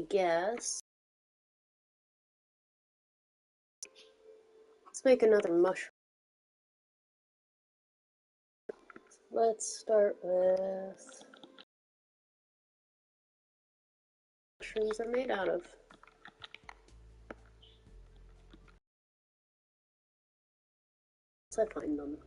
I guess. Let's make another mushroom. Let's start with mushrooms are made out of. Let's find them.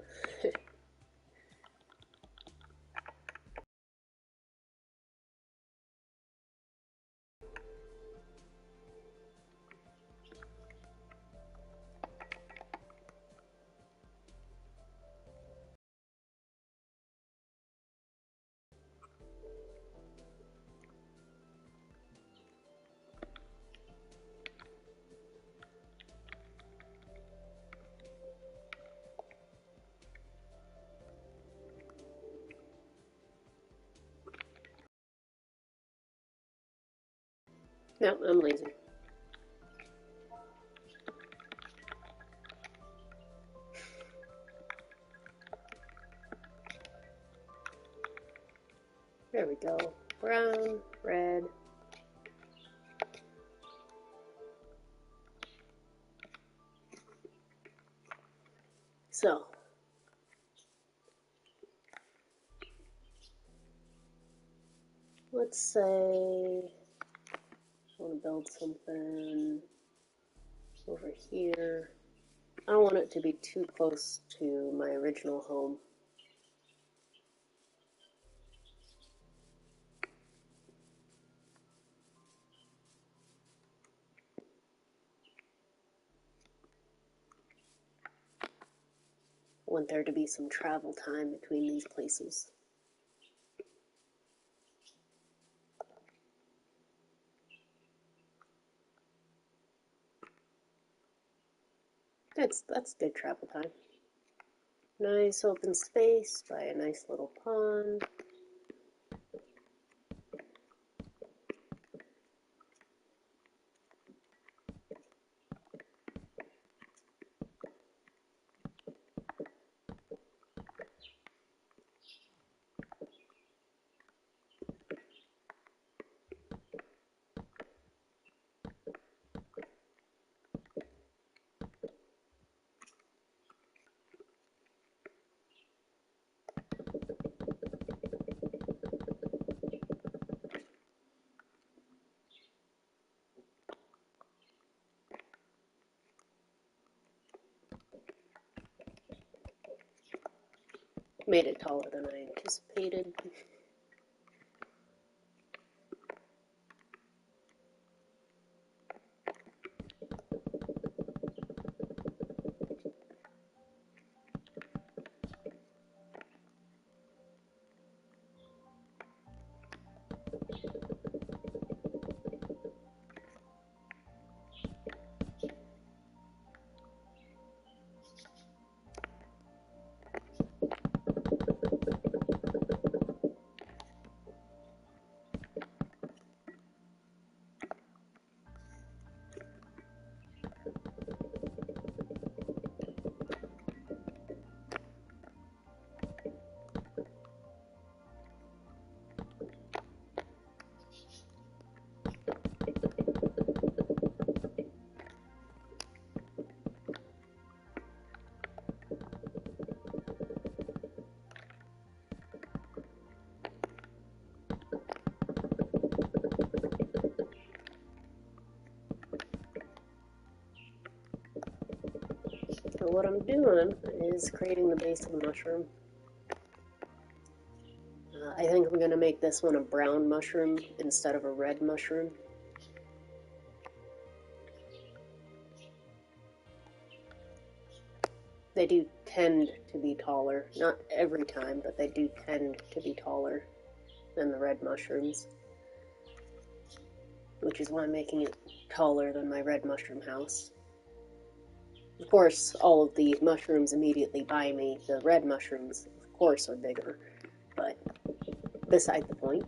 No, I'm lazy. There we go. Brown, red. So, let's say I want to build something over here. I don't want it to be too close to my original home. I want there to be some travel time between these places. That's good travel time. Nice open space by a nice little pond. Made it taller than I anticipated. So what I'm doing is creating the base of the mushroom. I think I'm going to make this one a brown mushroom instead of a red mushroom. They do tend to be taller. Not every time, but they do tend to be taller than the red mushrooms. Which is why I'm making it taller than my red mushroom house. Of course, all of the mushrooms immediately by me, the red mushrooms, of course, are bigger. But beside the point.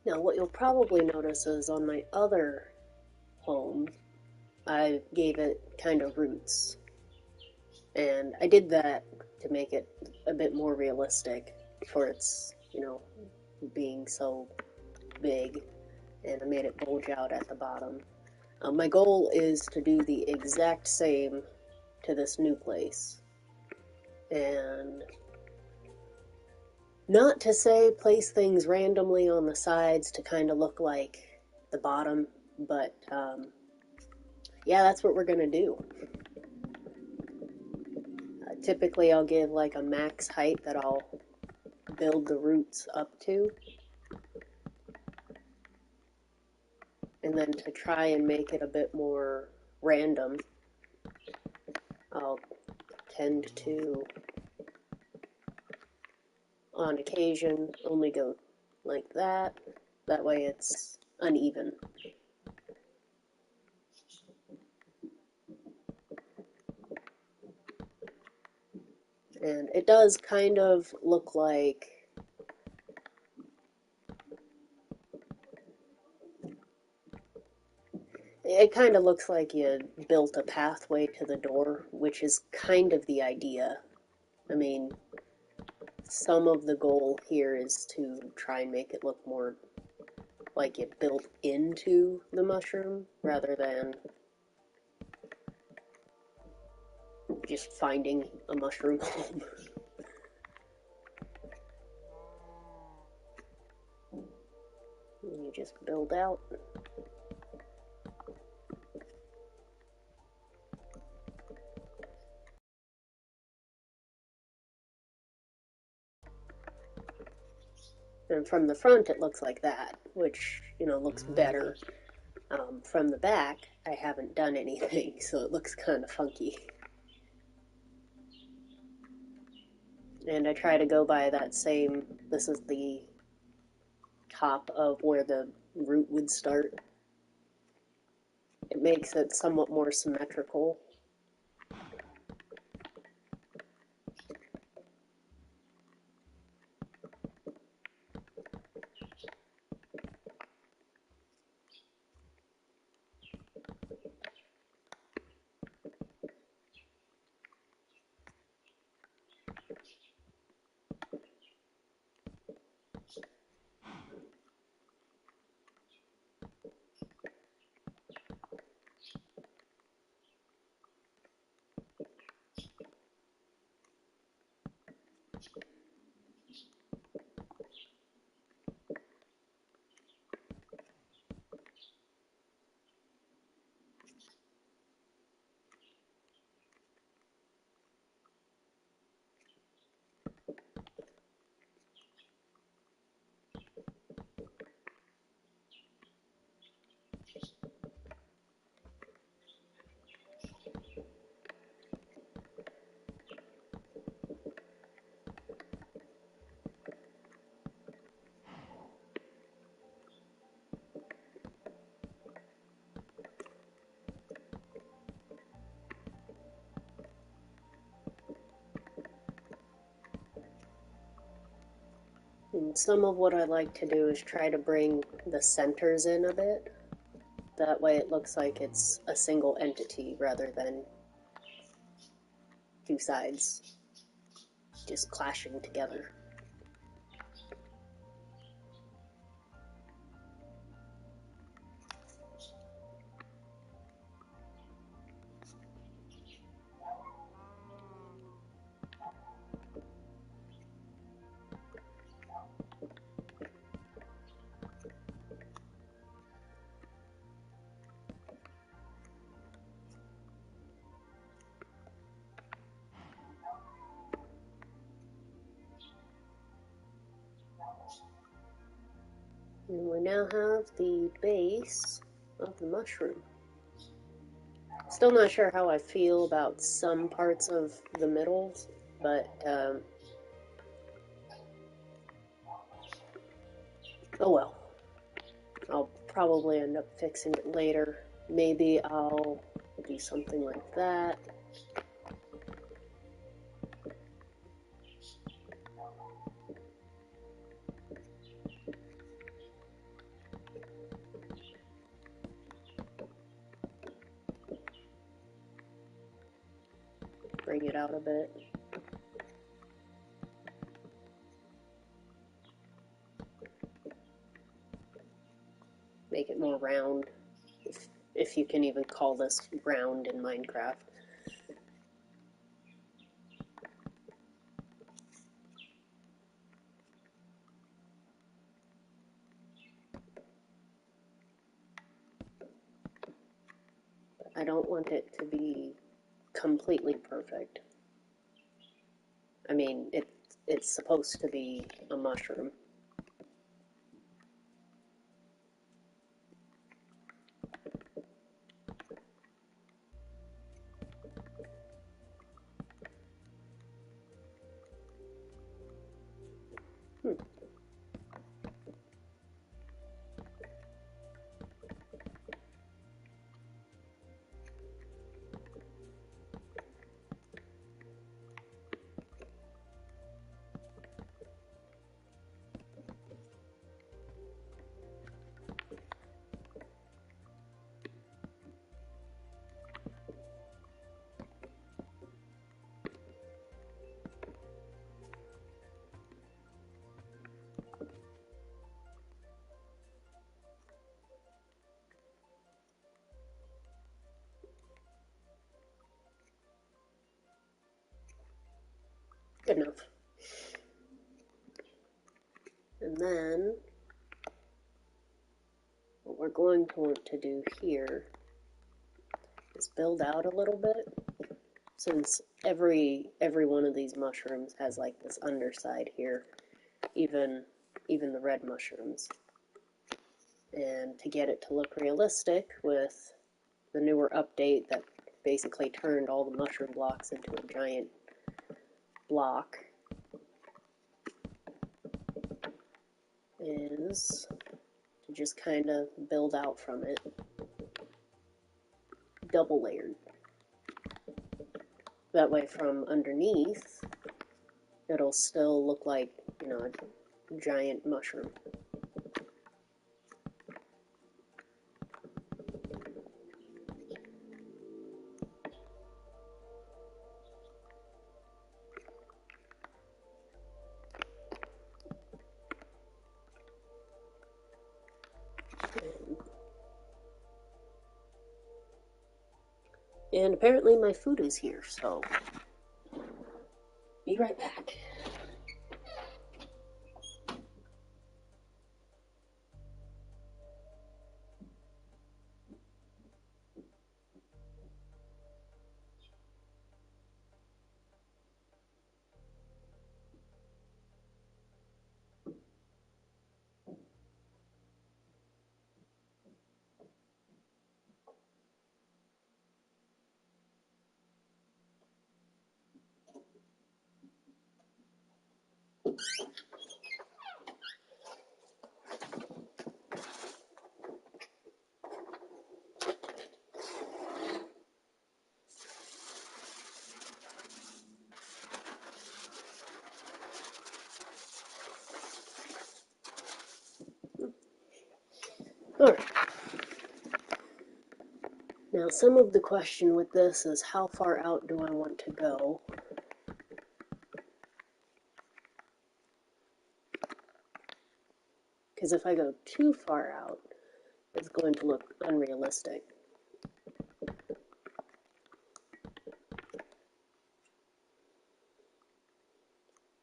Now, what you'll probably notice is on my other home, I gave it kind of roots. And I did that to make it a bit more realistic for its, being so big. And I made it bulge out at the bottom. My goal is to do the exact same to this new place. And not to say place things randomly on the sides to kind of look like the bottom, but yeah, that's what we're going to do. Typically, I'll give like a max height that I'll build the roots up to. And then to try and make it a bit more random, I'll tend to, on occasion, only go like that. That way it's uneven. And it does kind of look like it kind of looks like you built a pathway to the door, which is kind of the idea. I mean, some of the goal here is to try and make it look more like it built into the mushroom rather than just finding a mushroom home. And you just build out. And from the front it looks like that, which, looks better. From the back, I haven't done anything, so it looks kind of funky. And I try to go by that same, this is the top of where the root would start. It makes it somewhat more symmetrical. And some of what I like to do is try to bring the centers in a bit. That way it looks like it's a single entity rather than two sides just clashing together. And we now have the base of the mushroom. Still not sure how I feel about some parts of the middles, but oh well. I'll probably end up fixing it later. Maybe I'll do something like that. it out a bit. Make it more round, if you can even call this round in Minecraft. But I don't want it to be completely perfect. I mean, it's supposed to be a mushroom. Good enough. And then what we're going to want to do here is build out a little bit, since every one of these mushrooms has like this underside here, even the red mushrooms. And to get it to look realistic with the newer update that basically turned all the mushroom blocks into a giant block, is to just kind of build out from it, double layered. That way from underneath, it'll still look like, you know, a giant mushroom. And apparently my food is here, so be right back. Alright. Now, some of the question with this is how far out do I want to go? Because if I go too far out, it's going to look unrealistic.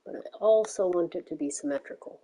But I also want it to be symmetrical.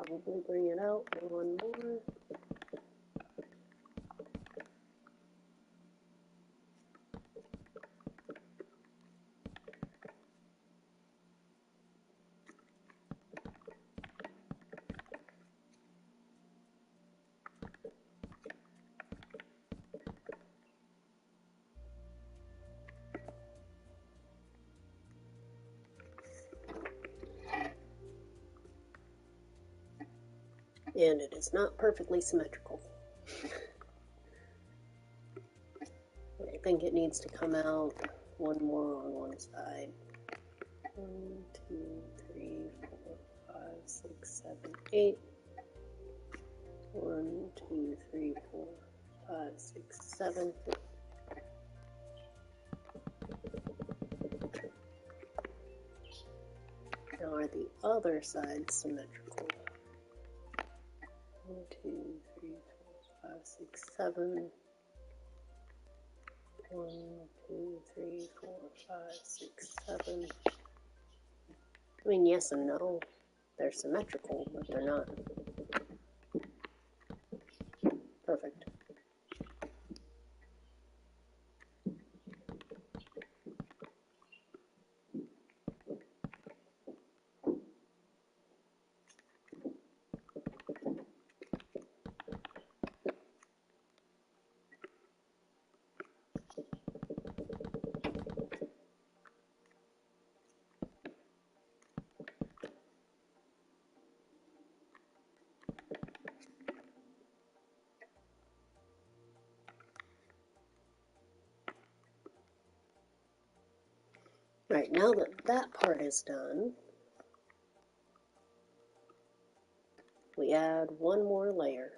probably bring it out one more. And it is not perfectly symmetrical. I think it needs to come out one more on one side. 1, 2, 3, 4, 5, 6, 7, 8. 1, 2, 3, 4, 5, 6, 7. Now are the other sides symmetrical? 1, 2, 3, 4, 5, 6, 7. 1, 2, 3, 4, 5, 6, 7. I mean, yes and no. They're symmetrical, but they're not perfect. Right, now that that part is done, we add one more layer.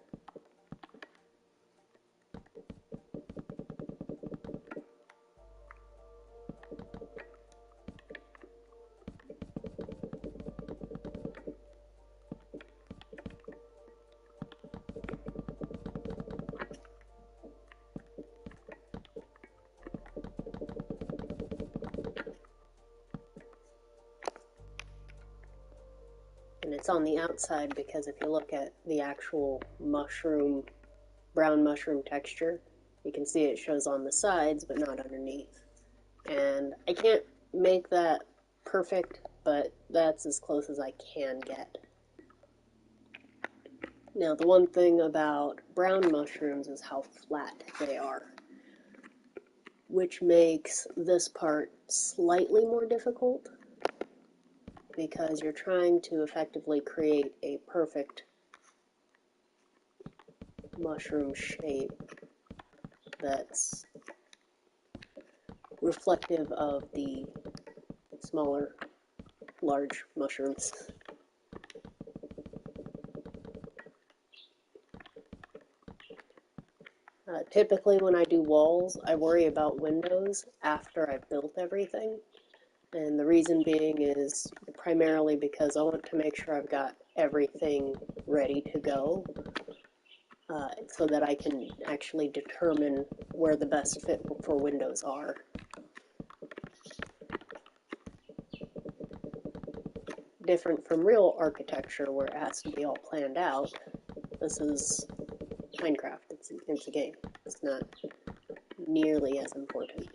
And it's on the outside because if you look at the actual mushroom, brown mushroom texture, you can see it shows on the sides but not underneath. And I can't make that perfect, but that's as close as I can get. Now, the one thing about brown mushrooms is how flat they are, which makes this part slightly more difficult because you're trying to effectively create a perfect mushroom shape that's reflective of the smaller, large mushrooms. Typically when I do walls, I worry about windows after I've built everything. And the reason being is primarily because I want to make sure I've got everything ready to go so that I can actually determine where the best fit for windows are. Different from real architecture where it has to be all planned out. This is Minecraft. It's a game. It's not nearly as important.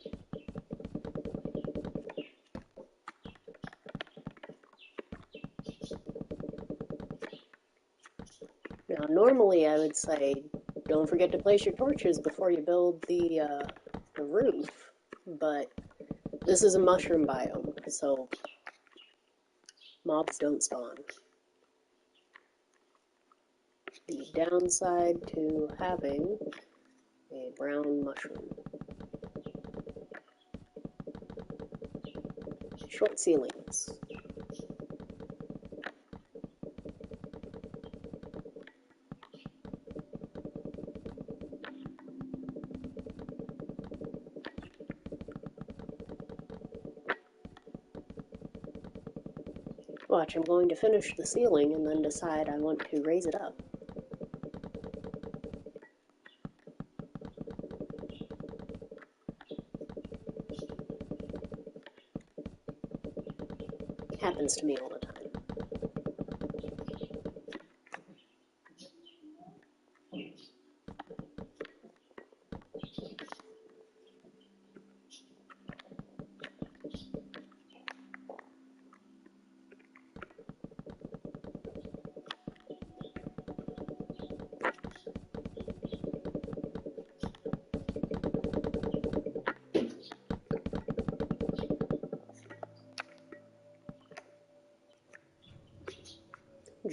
Now, normally I would say, don't forget to place your torches before you build the roof, but this is a mushroom biome, so mobs don't spawn. The downside to having a brown mushroom. Short ceilings. Watch, I'm going to finish the ceiling and then decide I want to raise it up. It happens to me all the time.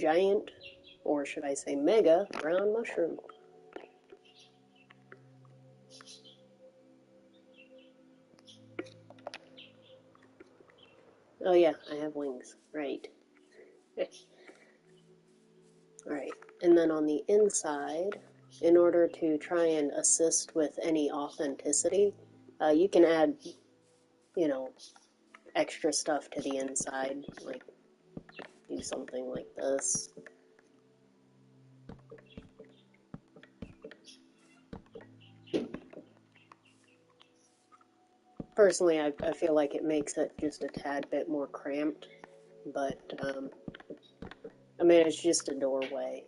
giant, or should I say mega, brown mushroom. Oh yeah, I have wings, right. Alright, and then on the inside, in order to try and assist with any authenticity, you can add, you know, extra stuff to the inside, like do something like this. Personally, I feel like it makes it just a tad bit more cramped, but I mean, it's just a doorway.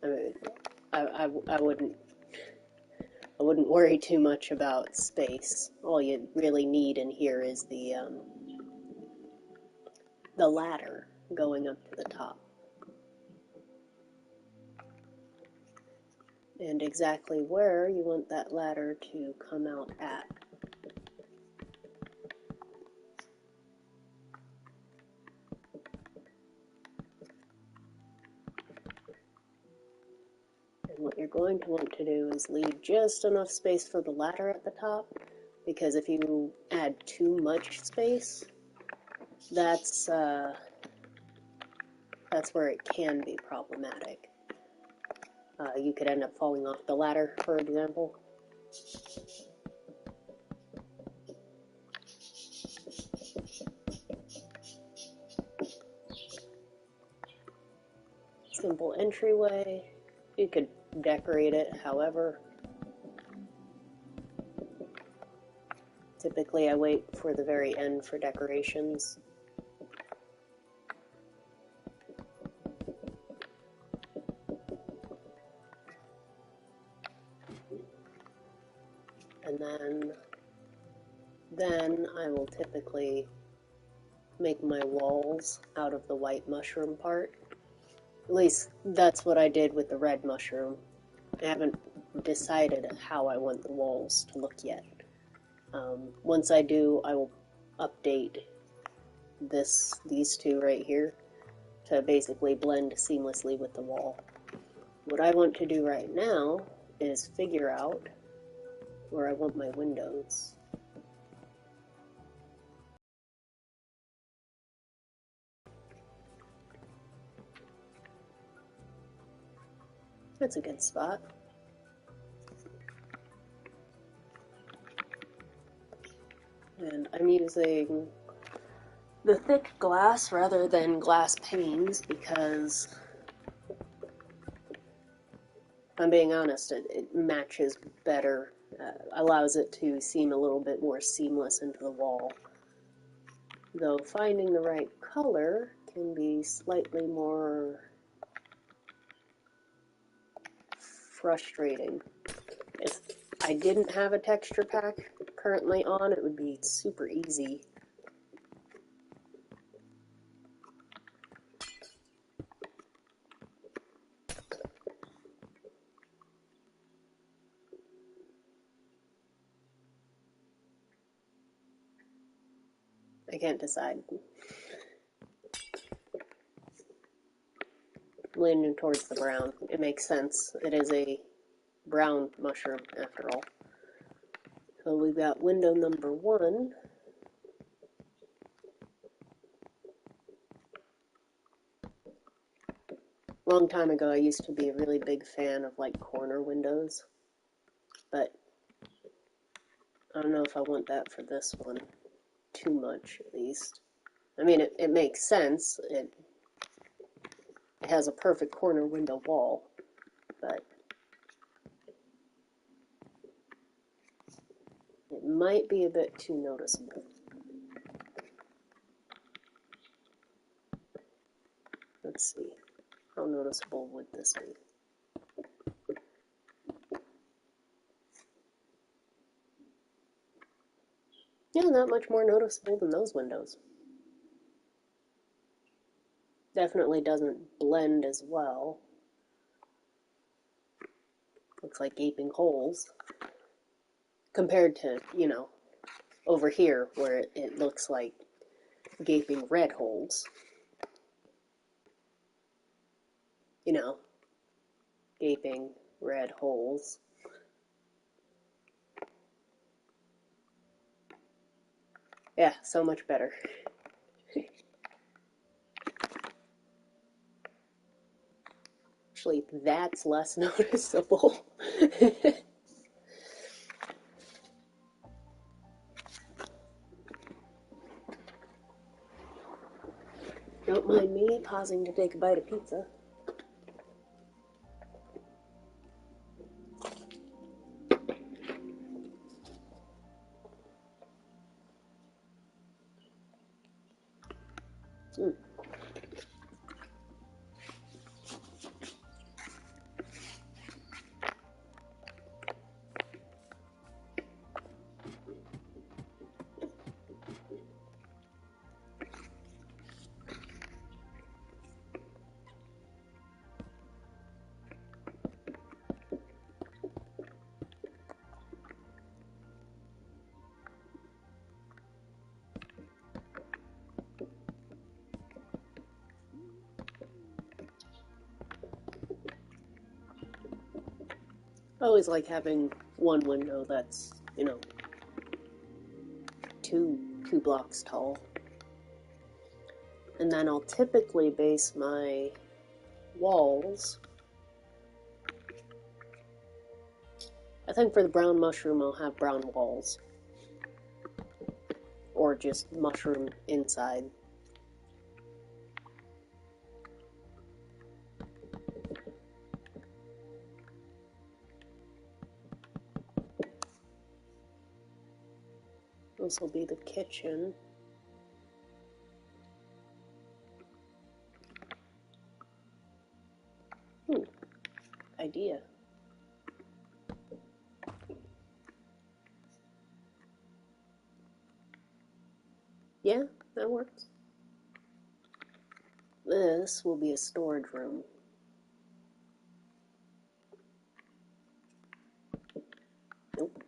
I mean, I wouldn't worry too much about space. All you really need in here is the ladder going up to the top. And exactly where you want that ladder to come out at. And what you're going to want to do is leave just enough space for the ladder at the top, because if you add too much space, that's where it can be problematic. You could end up falling off the ladder, for example. Simple entryway. You could decorate it however. Typically I wait for the very end for decorations. And then I will typically make my walls out of the white mushroom part. At least that's what I did with the red mushroom. I haven't decided how I want the walls to look yet. Once I do, I will update these two right here to basically blend seamlessly with the wall. What I want to do right now is figure out where I want my windows. That's a good spot. And I'm using the thick glass rather than glass panes because, if I'm being honest, it matches better, allows it to seem a little bit more seamless into the wall. Though finding the right color can be slightly more frustrating. If I didn't have a texture pack currently on, it would be super easy. I can't decide. Leaning towards the brown. It makes sense. It is a brown mushroom after all. So we've got window number 1. Long time ago, I used to be a really big fan of like corner windows, but I don't know if I want that for this one too much, at least. I mean, it makes sense. It has a perfect corner window wall, but it might be a bit too noticeable. Let's see. How noticeable would this be? Yeah, not much more noticeable than those windows. Definitely doesn't blend as well. Looks like gaping holes. Compared to, you know, over here where it looks like gaping red holes. you know, gaping red holes. Yeah, so much better. Actually, that's less noticeable. Don't mind me pausing to take a bite of pizza. Mm. I always like having one window that's, two blocks tall. And then I'll typically base my walls. I think for the brown mushroom I'll have brown walls. Or just mushroom inside. This will be the kitchen. Idea. Yeah, that works. This will be a storage room. Nope.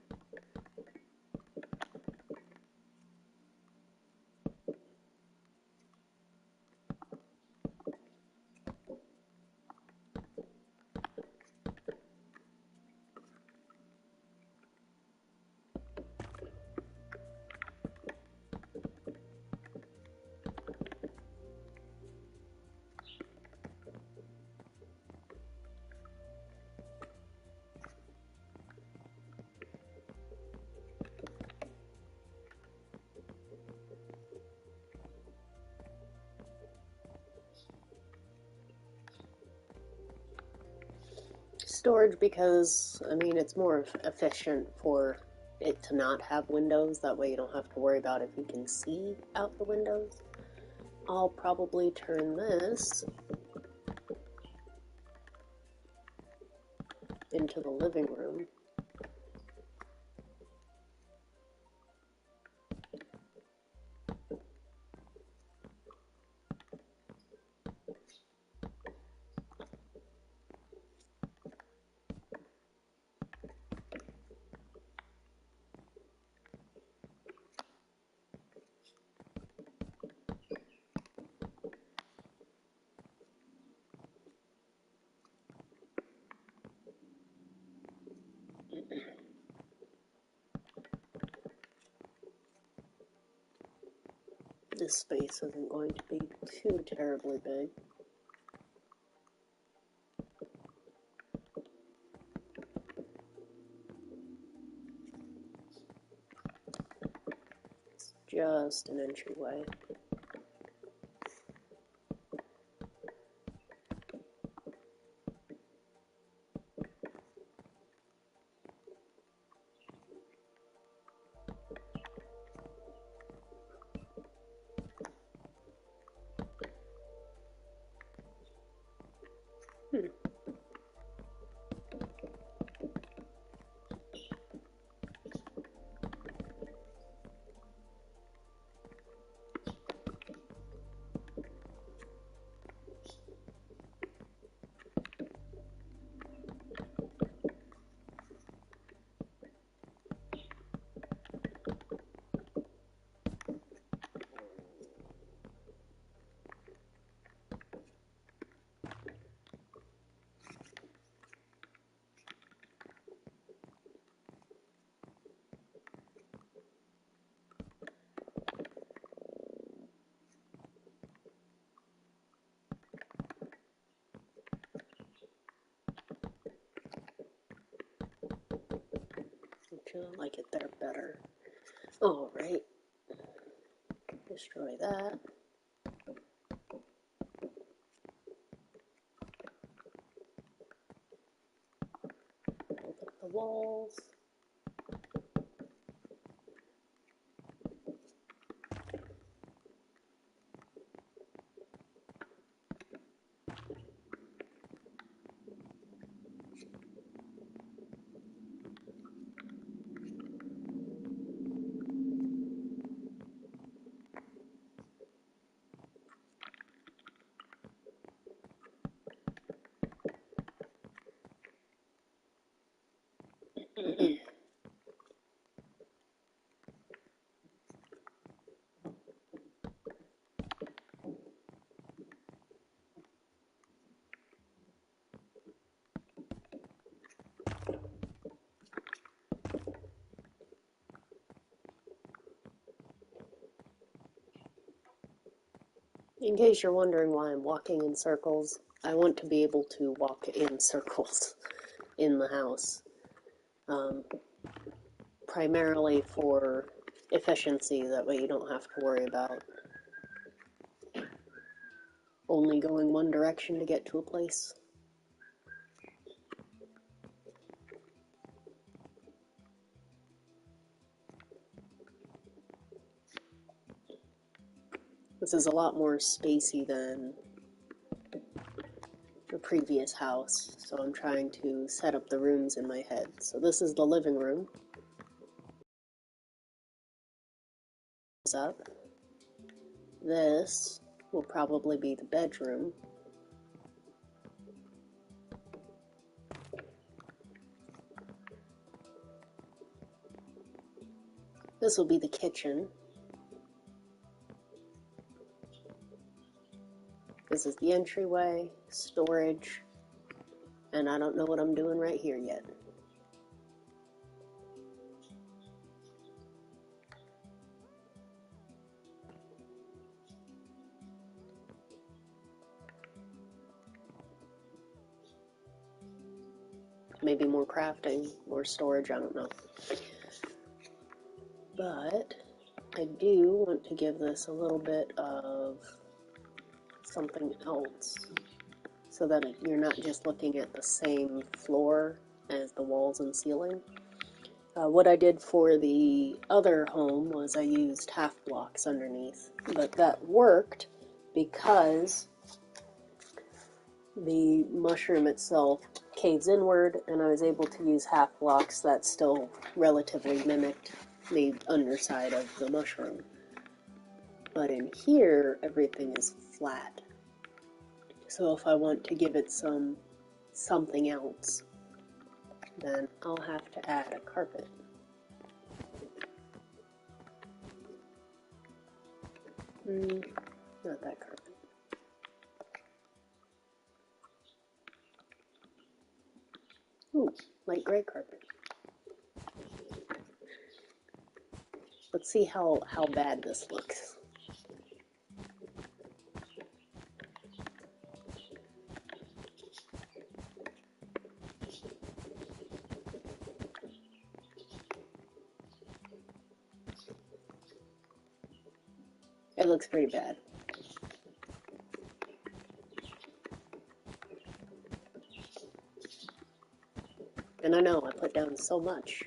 Storage because, it's more efficient for it to not have windows. That way you don't have to worry about if you can see out the windows. I'll probably turn this into the living room. This space isn't going to be too terribly big. It's just an entryway. Actually, I like it there better. Alright. Destroy that. Build up the walls. In case you're wondering why I'm walking in circles, I want to be able to walk in circles in the house. Primarily for efficiency, that way you don't have to worry about only going one direction to get to a place. This is a lot more spacey than the previous house, so I'm trying to set up the rooms in my head. So this is the living room. Up. This will probably be the bedroom. This will be the kitchen. This is the entryway, storage, and I don't know what I'm doing right here yet. Maybe more crafting, more storage, I don't know. But I do want to give this a little bit of something else so that you're not just looking at the same floor as the walls and ceiling. What I did for the other home was I used half blocks underneath, but that worked because the mushroom itself caves inward, and I was able to use half blocks that still relatively mimicked the underside of the mushroom. But in here, everything is flat. So if I want to give it something else, then I'll have to add a carpet. Not that carpet. Ooh, light gray carpet. Let's see how bad this looks. It looks pretty bad. And I know I put down so much.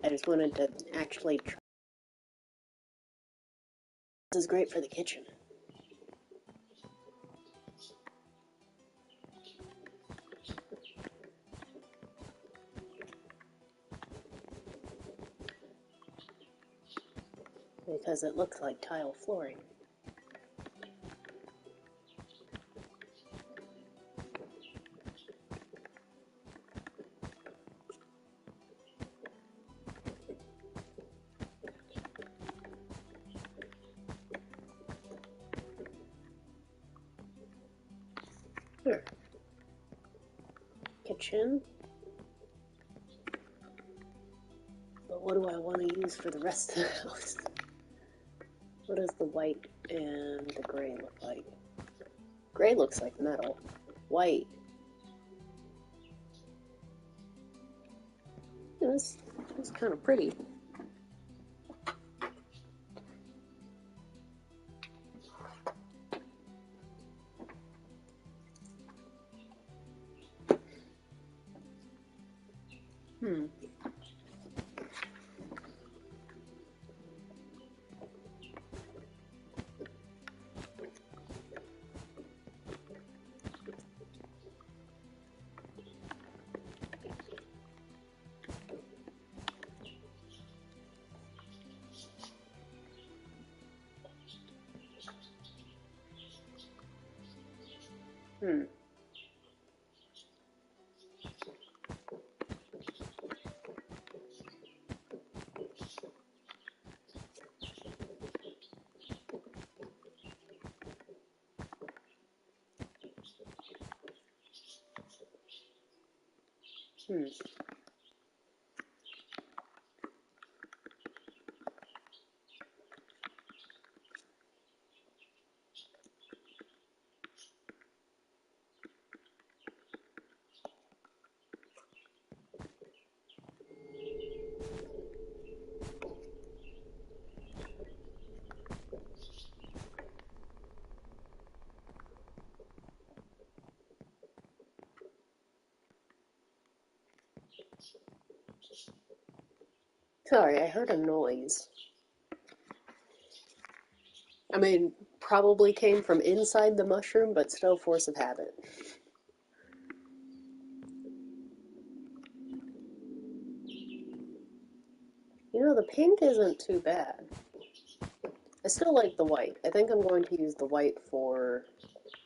I just wanted to actually try. This is great for the kitchen. Because it looks like tile flooring. Here. Kitchen. But what do I want to use for the rest of the house? What does the white and the gray look like? Gray looks like metal. White. This It's kind of pretty. Hmm. Hmm. Hmm. Sorry, I heard a noise. I mean, probably came from inside the mushroom, but still force of habit. You know, the pink isn't too bad. I still like the white. I think I'm going to use the white for,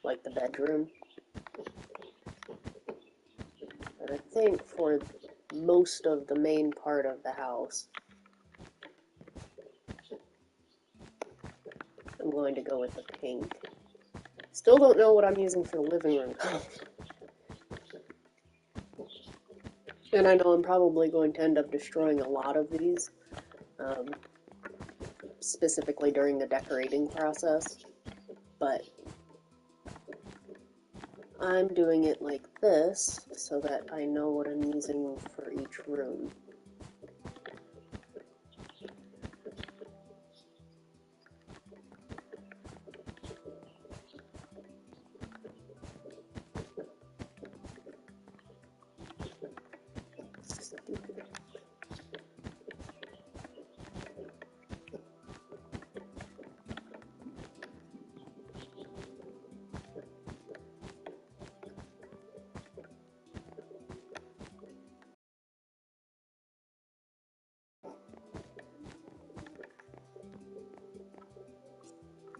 like, the bedroom. And I think for most of the main part of the house, I'm going to go with the pink. Still don't know what I'm using for the living room. And I know I'm probably going to end up destroying a lot of these, um, specifically during the decorating process. But I'm doing it like this so that I know what I'm using for each room. Stupid.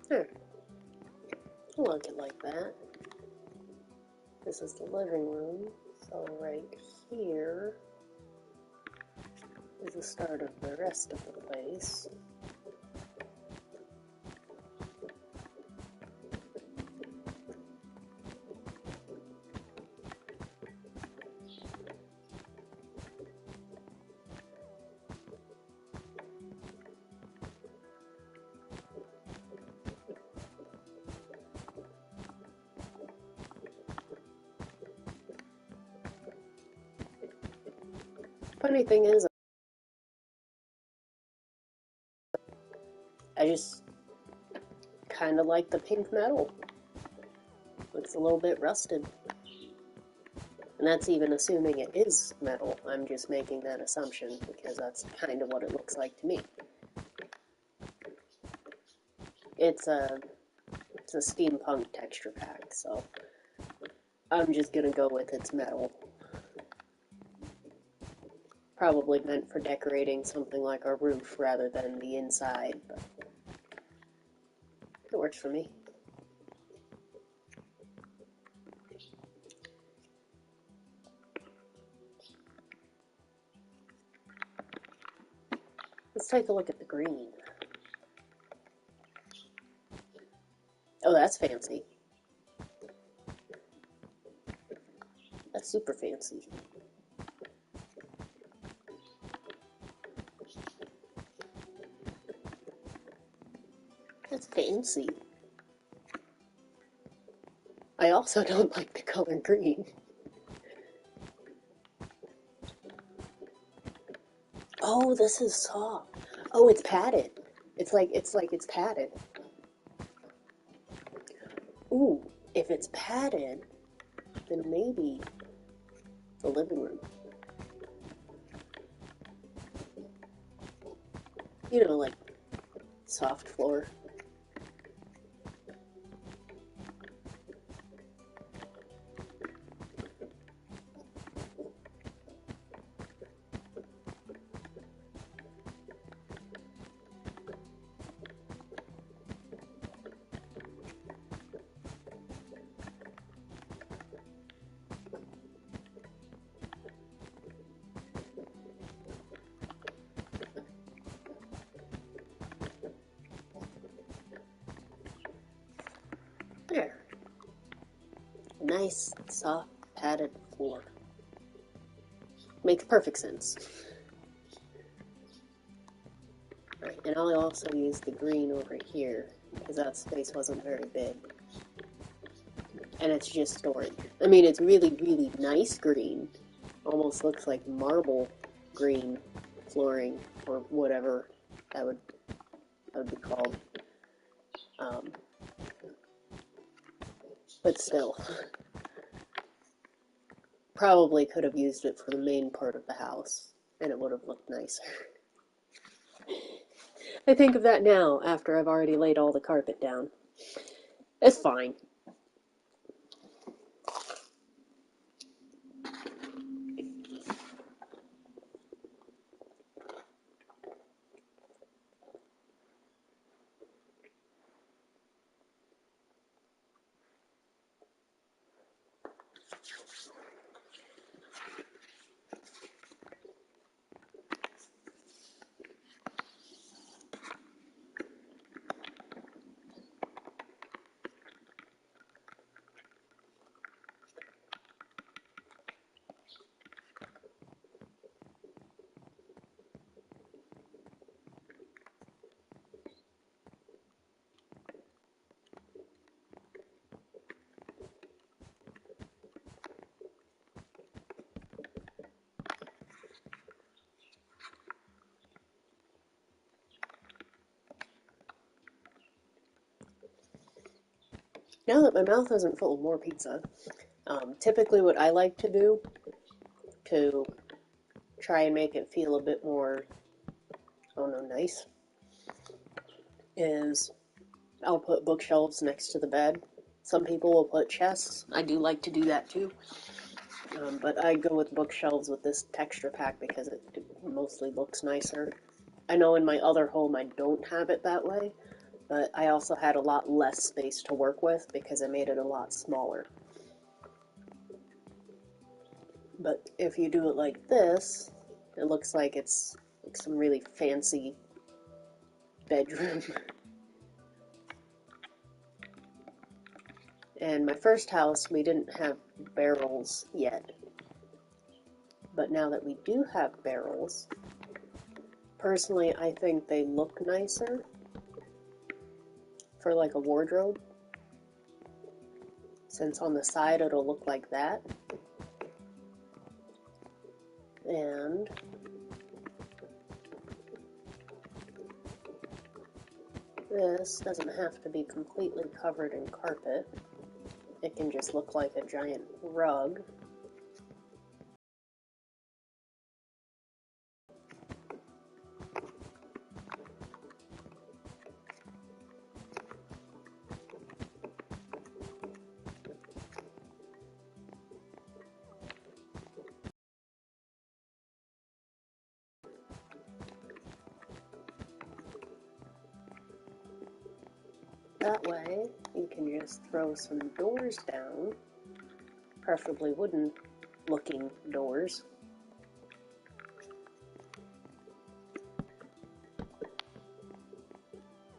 There. I like it like that. This is the living room, so right here is the start of the rest of the place. Funny thing is, I just kind of like the pink metal. Looks a little bit rusted. And that's even assuming it is metal. I'm just making that assumption because that's kind of what it looks like to me. It's a steampunk texture pack, so I'm just gonna go with its metal. Probably meant for decorating something like our roof rather than the inside, but it works for me. Let's take a look at the green. Oh, that's fancy. That's super fancy. That's fancy. I also don't like the color green. Oh, this is soft. Oh, it's padded. It's padded. Ooh, if it's padded, then maybe the living room. You know, like soft floor. There. Nice, soft, padded floor. Makes perfect sense. Right, and I'll also use the green over here, because that space wasn't very big. And it's just storage. I mean, it's really, really nice green. Almost looks like marble green flooring, or whatever that would be called. But still. Probably could have used it for the main part of the house, and it would have looked nicer. I think of that now, after I've already laid all the carpet down. It's fine. Now that my mouth isn't full of more pizza, typically what I like to do to try and make it feel a bit more, I don't know, nice, is I'll put bookshelves next to the bed. Some people will put chests. I do like to do that too. But I go with bookshelves with this texture pack because it mostly looks nicer. I know in my other home I don't have it that way, but I also had a lot less space to work with because I made it a lot smaller. But if you do it like this, it looks like it's like some really fancy bedroom. And my first house, we didn't have barrels yet. But now that we do have barrels, personally, I think they look nicer for like a wardrobe. Since on the side it'll look like that. And this doesn't have to be completely covered in carpet. It can just look like a giant rug. That way, you can just throw some doors down, preferably wooden-looking doors.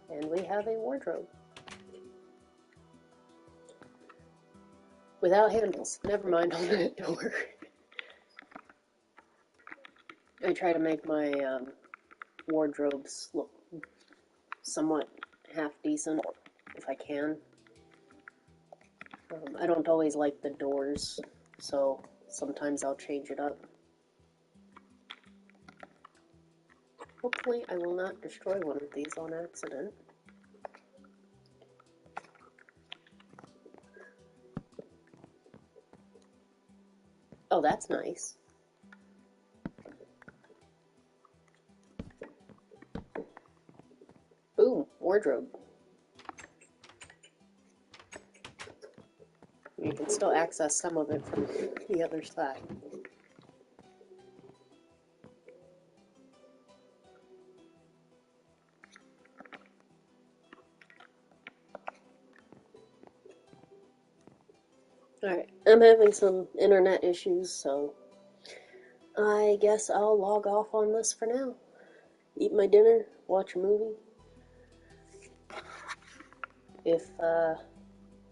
And we have a wardrobe. Without handles. Never mind on that door. I try to make my wardrobes look somewhat half-decent, if I can. I don't always like the doors, so sometimes I'll change it up. Hopefully I will not destroy one of these on accident. Oh, that's nice. Boom, wardrobe. You can still access some of it from the other side. Alright, I'm having some internet issues, so I guess I'll log off on this for now. Eat my dinner, watch a movie. If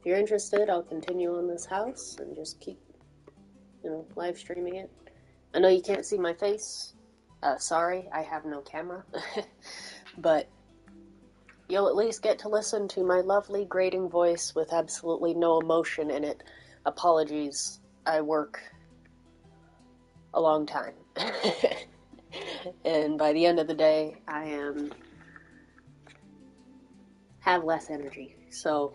you're interested, I'll continue on this house and just keep, live streaming it. I know you can't see my face. Sorry, I have no camera. But you'll at least get to listen to my lovely grating voice with absolutely no emotion in it. Apologies, I work a long time. And by the end of the day, I have less energy. So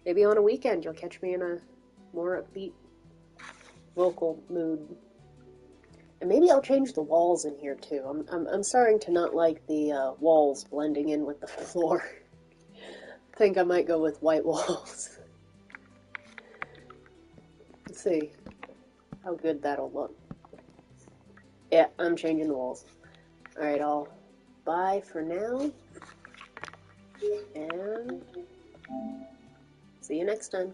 maybe on a weekend you'll catch me in a more upbeat vocal mood. And maybe I'll change the walls in here too. I'm starting to not like the walls blending in with the floor. I think I might go with white walls. Let's see how good that'll look. Yeah, I'm changing the walls. Alright, I'll bye for now. And see you next time.